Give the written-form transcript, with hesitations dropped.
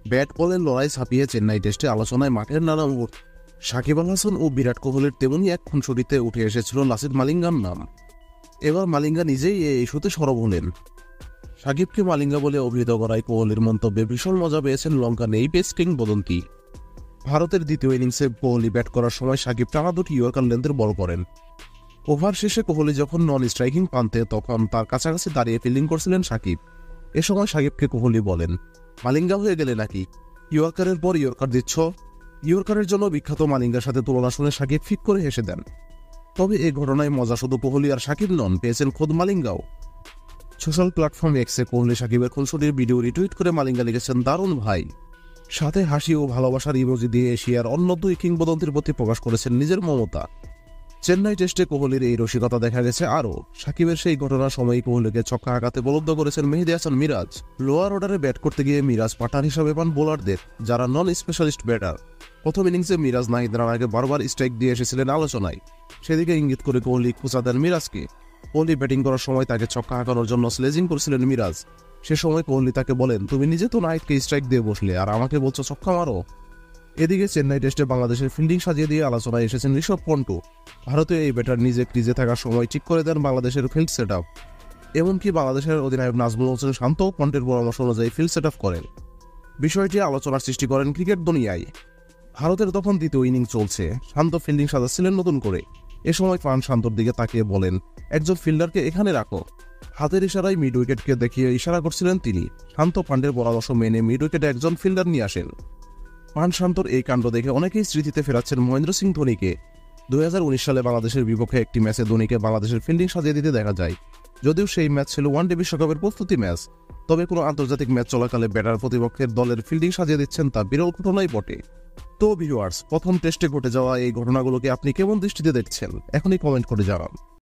Bat বলের লড়াই ছাপিয়ে চেন্নাই টেস্টে আলোচনায় মাঠের নানা মুহূর্ত। সাকিব আল হাসান ও বিরাট কোহলির তেমনই এক খুনসুটিতে উঠে এসেছিল লাসিথ মালিঙ্গার নাম। এবার মালিঙ্গা নিজেই এই ইস্যুতে সরব হলেন। সাকিবকে মালিঙ্গা বলে অভিহিত করায় কোহলির মন্তব্যে ভীষণ মজা পেয়েছেন লঙ্কান এই পেস কিংবদন্তি। ভারতের দ্বিতীয় ইনিংসে কোহলি ব্যাট করার সময় সাকিব টানা দুটি ইয়র্কার লেন্থের বল করেন। ওভার শেষে কোহলি যখন নন স্ট্রাইকিং প্রান্তে তখন তার কাছাকাছি দাঁড়িয়ে ফিল্ডিং করছিলেন সাকিব। এ সময় সাকিবকে কোহলি বলেন, মালিঙ্গা হয়ে গেলে নাকি, ইয়র্কারের পর ইয়র্কার দিচ্ছ। ইয়র্কারের জন্য বিখ্যাত মালিঙ্গার সাথে তুলনা শুনে সাকিব ফিক করে হেসে দেন। তবে এই ঘটনায় মজা শুধু কোহলি আর সাকিব নন, পেয়েছেন খোদ মালিঙ্গাও। সোশ্যাল প্ল্যাটফর্ম এক্সে কোহলি সাকিবের খুনসুটির ভিডিও রিটুইট করে মালিঙ্গা লিখেছেন, দারুণ ভাই। সাথে হাসি ও ভালোবাসার ইমোজি দিয়ে এশিয়ার অন্য দুই কিংবদন্তির প্রতি প্রকাশ করেছেন নিজের মমতা। চেন্নাই টেস্টে কোহলির এই রসিকতা দেখা গেছে আরও। সাকিবের সেই ঘটনার সময়ই কোহলিকে ছক্কা আঘাতে বলদ্ধ করেছেন মেহেদী হাসান মিরাজ। লোয়ার অর্ডারে ব্যাট করতে গিয়ে মিরাজ পার্টনার হিসাবে পান বোলারদের, যারা নন স্পেশালিস্ট ব্যাটার। প্রথম ইনিংসে মিরাজ নাহিদ রানাকে বারবার স্ট্রাইক দিয়ে এসেছিলেন আলোচনায়। সেদিকে ইঙ্গিত করে কোহলি খোঁচা দেন মিরাজকে। কোহলি ব্যাটিং করার সময় তাকে ছক্কা হাঁকানোর জন্য স্লেজিং করছিলেন মিরাজ। সে সময় কোহলি তাকে বলেন, তুমি নিজে তো নাহিদকে স্ট্রাইক দিয়ে বসলে, আর আমাকে বলছো ছক্কা মারো। এদিকে চেন্নাই টেস্টে বাংলাদেশের ফিল্ডিং সাজিয়ে দিয়ে আলোচনায় এসেছেন ঋষভ পন্ট। ভারতীয় এই ব্যাটার নিজে ক্রিজে থাকার সময় ঠিক করে দেন বাংলাদেশের ফিল্ড সেট আপ। এমনকি বাংলাদেশের অধিনায়ক নাজমুল হোসেন শান্ত পন্টের পরামর্শ অনুযায়ী ফিল্ড সেট আপ করেন। বিষয়টি আলোচনার সৃষ্টি করেন ক্রিকেট দুনিয়ায়। ভারতের তখন দ্বিতীয় ইনিংস চলছে, শান্ত ফিল্ডিং সাজাচ্ছিলেন নতুন করে। এ সময় পান শান্তর দিকে তাকিয়ে বলেন, একজন ফিল্ডারকে এখানে রাখো। হাতের ইশারায় মিড উইকেটকে দেখিয়ে ইশারা করছিলেন তিনি। শান্ত পান্ডের পরামর্শ মেনে মিড উইকেটে একজন ফিল্ডার নিয়ে আসেন। পান শান্তর এই কাণ্ড দেখে অনেকেই স্মৃতিতে ফেরাচ্ছেন মহেন্দ্র সিং ধোনিকে। 2019 সালে বাংলাদেশের বিপক্ষে একটি ম্যাচে ধোনিকে বাংলাদেশের ফিল্ডিং সাজিয়ে দিতে দেখা যায়। যদিও সেই ম্যাচ ছিল ওয়ানডে বিশ্বকাপের প্রস্তুতি ম্যাচ, তবে কোনো আন্তর্জাতিক ম্যাচ চলাকালে ব্যাটার প্রতিপক্ষের দলের ফিল্ডিং সাজিয়ে দিচ্ছেন তা বিরল ঘটনাই বটে। তো ভিউয়ার্স, প্রথম টেস্টে ঘটে যাওয়া এই ঘটনাগুলোকে আপনি কেমন দৃষ্টিতে দেখছেন, এখনই কমেন্ট করে জানান।